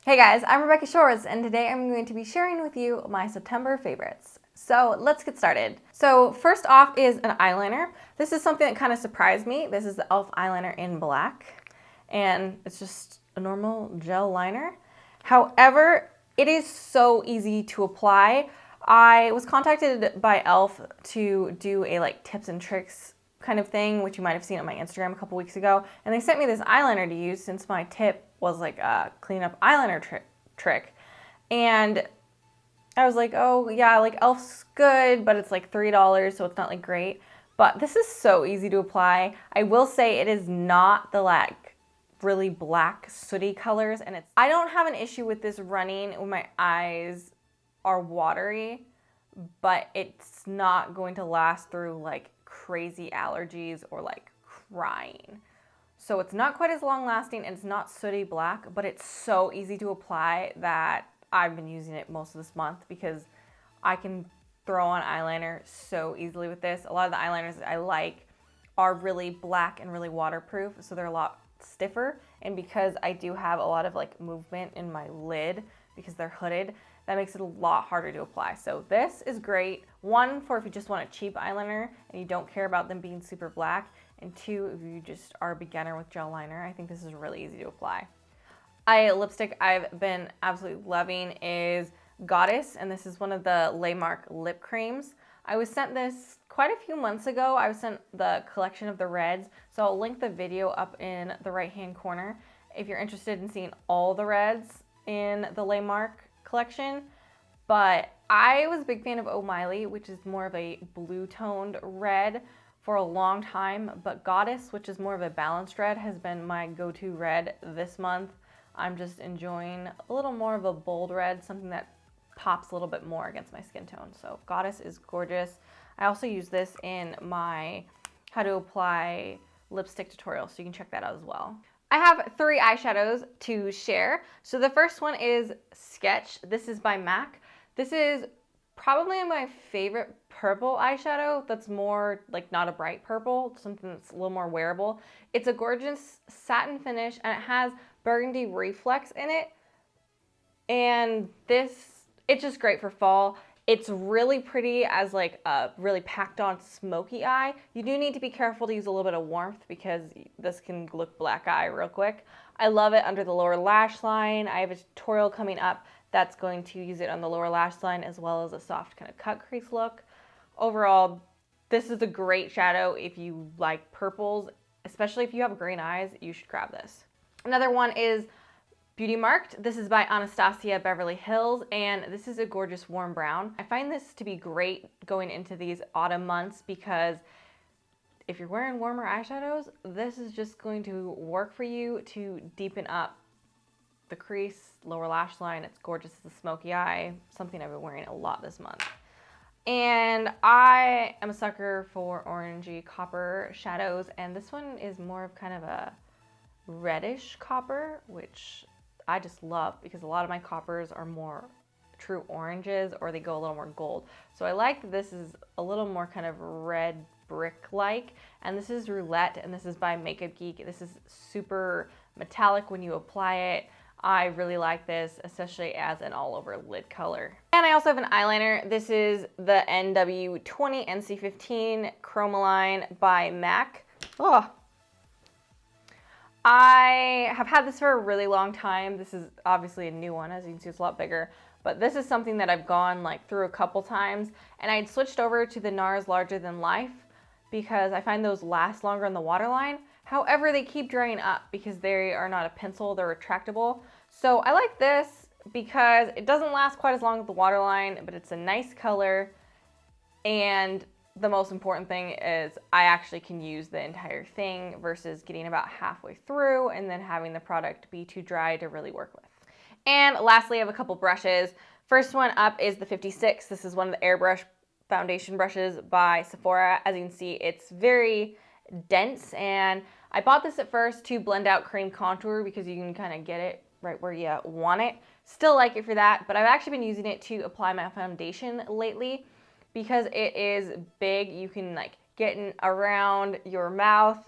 Hey guys, I'm Rebecca Shores, and today I'm going to be sharing with you my September favorites. So let's get started. So first off is an eyeliner. This is something that kind of surprised me. This is the e.l.f. eyeliner in black, and it's just a normal gel liner. However, it is so easy to apply. I was contacted by e.l.f. to do a tips and tricks kind of thing, which you might have seen on my Instagram a couple weeks ago, and they sent me this eyeliner to use since my tip was a clean up eyeliner trick. And I was like, oh yeah, e.l.f.'s good, but it's $3, so it's not great. But this is so easy to apply. I will say it is not the really black sooty colors, and I don't have an issue with this running when my eyes are watery, but it's not going to last through crazy allergies or crying. So it's not quite as long lasting, and it's not sooty black, but it's so easy to apply that I've been using it most of this month because I can throw on eyeliner so easily with this. A lot of the eyeliners that I like are really black and really waterproof, so they're a lot stiffer. And because I do have a lot of movement in my lid because they're hooded, that makes it a lot harder to apply. So this is great. One, for if you just want a cheap eyeliner and you don't care about them being super black. And two, if you just are a beginner with gel liner, I think this is really easy to apply. A lipstick I've been absolutely loving is Goddess, and this is one of the Laymark lip creams. I was sent this quite a few months ago. I was sent the collection of the reds, so I'll link the video up in the right-hand corner if you're interested in seeing all the reds in the Laymark collection. But I was a big fan of Oh Miley, which is more of a blue-toned red for a long time, but Goddess, which is more of a balanced red, has been my go-to red this month. I'm just enjoying a little more of a bold red, something that pops a little bit more against my skin tone. So Goddess is gorgeous. I also use this in my how to apply lipstick tutorial, so you can check that out as well. I have 3 eyeshadows to share. So the first one is Sketch. This is by MAC. This is probably my favorite purple eyeshadow that's more not a bright purple, something that's a little more wearable. It's a gorgeous satin finish, and it has burgundy reflex in it. And it's just great for fall. It's really pretty as a really packed on smoky eye. You do need to be careful to use a little bit of warmth because this can look black eye real quick. I love it under the lower lash line. I have a tutorial coming up that's going to use it on the lower lash line as well as a soft kind of cut crease look. Overall, this is a great shadow if you like purples, especially if you have green eyes, you should grab this. Another one is Beauty Marked. This is by Anastasia Beverly Hills, and this is a gorgeous warm brown. I find this to be great going into these autumn months because if you're wearing warmer eyeshadows, this is just going to work for you to deepen up the crease, lower lash line. It's gorgeous as a smoky eye, something I've been wearing a lot this month. And I am a sucker for orangey copper shadows, and this one is more of kind of a reddish copper, which I just love because a lot of my coppers are more true oranges or they go a little more gold. So I like that this is a little more kind of red brick-like, and this is Roulette, and this is by Makeup Geek. This is super metallic when you apply it. I really like this, especially as an all-over lid color. And I also have an eyeliner. This is the NW20 NC15 Chromaline by MAC. Oh, I have had this for a really long time. This is obviously a new one. As you can see, it's a lot bigger. But this is something that I've gone through a couple times. And I had switched over to the NARS Larger Than Life because I find those last longer in the waterline. However, they keep drying up because they are not a pencil, they're retractable. So I like this because it doesn't last quite as long as the waterline, but it's a nice color. And the most important thing is I actually can use the entire thing versus getting about halfway through and then having the product be too dry to really work with. And lastly, I have a couple brushes. First one up is the 56. This is one of the airbrush foundation brushes by Sephora. As you can see, it's very dense, and I bought this at first to blend out cream contour because you can kind of get it right where you want it. Still like it for that, but I've actually been using it to apply my foundation lately because it is big. You can getting around your mouth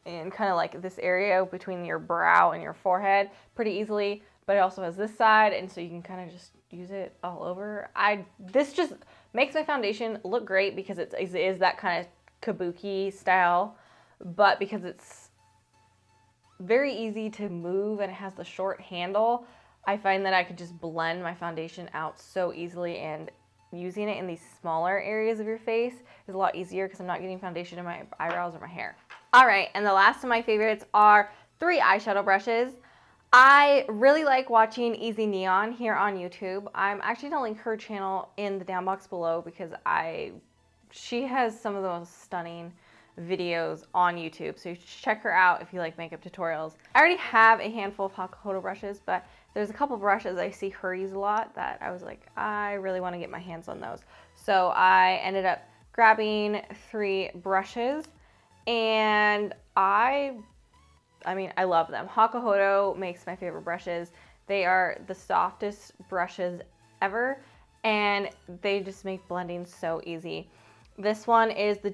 and kind of like this area between your brow and your forehead pretty easily, but it also has this side, and so you can kind of just use it all over. This just makes my foundation look great because it is that kind of kabuki style, but because it's very easy to move and it has the short handle, I find that I could just blend my foundation out so easily, and using it in these smaller areas of your face is a lot easier because I'm not getting foundation in my eyebrows or my hair. All right, and the last of my favorites are 3 eyeshadow brushes. I really like watching Easy Neon here on YouTube. I'm actually going to link her channel in the down box below because she has some of the most stunning videos on YouTube, so you should check her out if you like makeup tutorials. I already have a handful of Hakuhodo brushes, but there's a couple brushes I see her use a lot that I was like, I really want to get my hands on those. So I ended up grabbing 3 brushes, and I love them. Hakuhodo makes my favorite brushes. They are the softest brushes ever, and they just make blending so easy. This one is the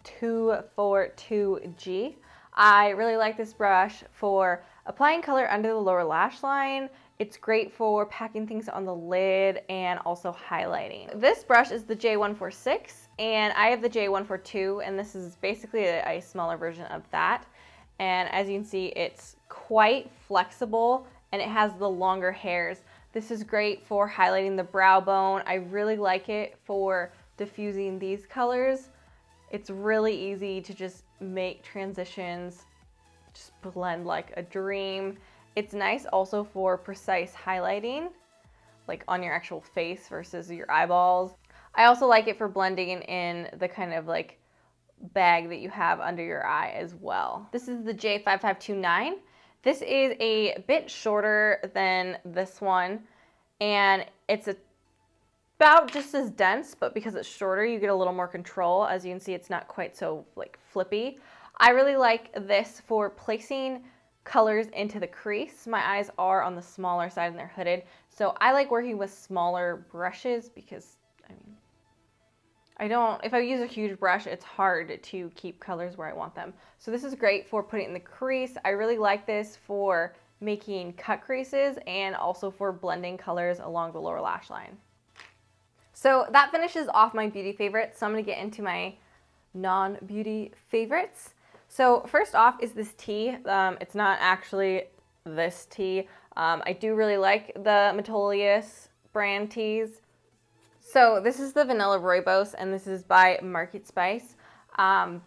J242G. I really like this brush for applying color under the lower lash line. It's great for packing things on the lid and also highlighting. This brush is the J146, and I have the J142, and this is basically a smaller version of that. And as you can see, it's quite flexible and it has the longer hairs. This is great for highlighting the brow bone. I really like it for diffusing these colors. It's really easy to just make transitions, just blend like a dream. It's nice also for precise highlighting, like on your actual face versus your eyeballs. I also like it for blending in the kind of like bag that you have under your eye as well. This is the J5529. This is a bit shorter than this one, and it's about just as dense, but because it's shorter, you get a little more control. As you can see, it's not quite so like flippy. I really like this for placing colors into the crease. My eyes are on the smaller side and they're hooded, so I like working with smaller brushes because, if I use a huge brush, it's hard to keep colors where I want them. So this is great for putting it in the crease. I really like this for making cut creases and also for blending colors along the lower lash line. So that finishes off my beauty favorites. So I'm gonna get into my non-beauty favorites. So first off is this tea. It's not actually this tea. I do really like the Metolius brand teas. So this is the Vanilla Rooibos, and this is by Market Spice. I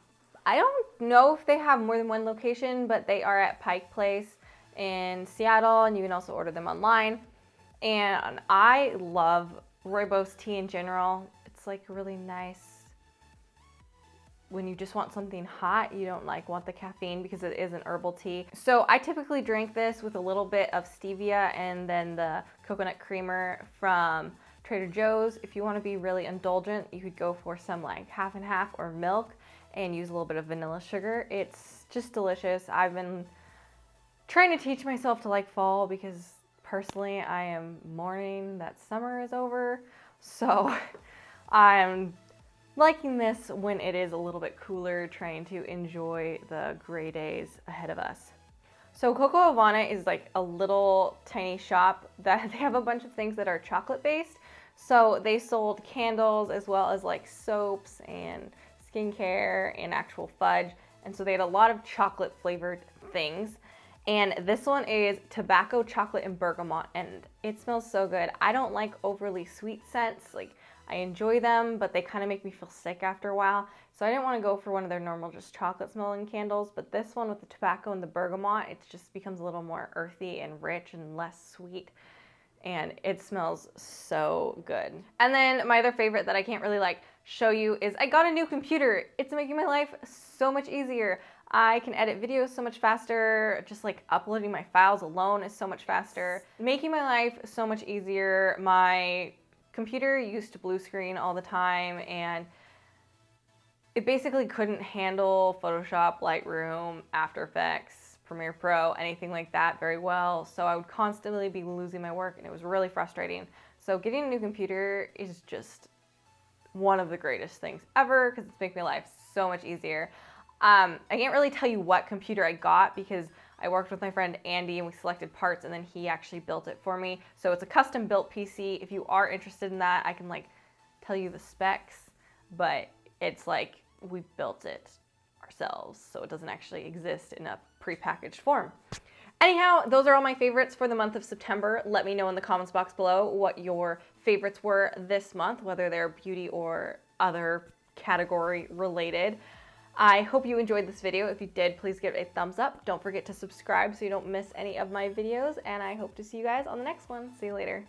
don't know if they have more than one location, but they are at Pike Place in Seattle, and you can also order them online. And I love Rooibos tea in general. It's like really nice when you just want something hot. You don't want the caffeine because it is an herbal tea. So I typically drink this with a little bit of stevia and then the coconut creamer from Trader Joe's. If you want to be really indulgent, you could go for some like half and half or milk and use a little bit of vanilla sugar. It's just delicious. I've been trying to teach myself to like fall because personally I am mourning that summer is over. So I'm liking this when it is a little bit cooler, trying to enjoy the gray days ahead of us. So Coco Havana is like a little tiny shop that they have a bunch of things that are chocolate based. So they sold candles as well as like soaps and skincare and actual fudge. And so they had a lot of chocolate flavored things. And this one is tobacco, chocolate, and bergamot, and it smells so good. I don't like overly sweet scents. Like, I enjoy them, but they kind of make me feel sick after a while. So I didn't want to go for one of their normal just chocolate smelling candles, but this one with the tobacco and the bergamot, it just becomes a little more earthy and rich and less sweet. And it smells so good. And then my other favorite that I can't really show you is I got a new computer. It's making my life so much easier. I can edit videos so much faster. Just uploading my files alone is so much faster. Making my life so much easier. My computer used to blue screen all the time and it basically couldn't handle Photoshop, Lightroom, After Effects, Premiere Pro, anything like that very well. So I would constantly be losing my work and it was really frustrating. So getting a new computer is just one of the greatest things ever because it's making my life so much easier. I can't really tell you what computer I got because I worked with my friend Andy and we selected parts and then he actually built it for me. So it's a custom built PC. If you are interested in that, I can like tell you the specs, but it's like we built it ourselves, so it doesn't actually exist in a prepackaged form. Anyhow, those are all my favorites for the month of September. Let me know in the comments box below what your favorites were this month, whether they're beauty or other category related. I hope you enjoyed this video. If you did, please give it a thumbs up. Don't forget to subscribe so you don't miss any of my videos, and I hope to see you guys on the next one. See you later.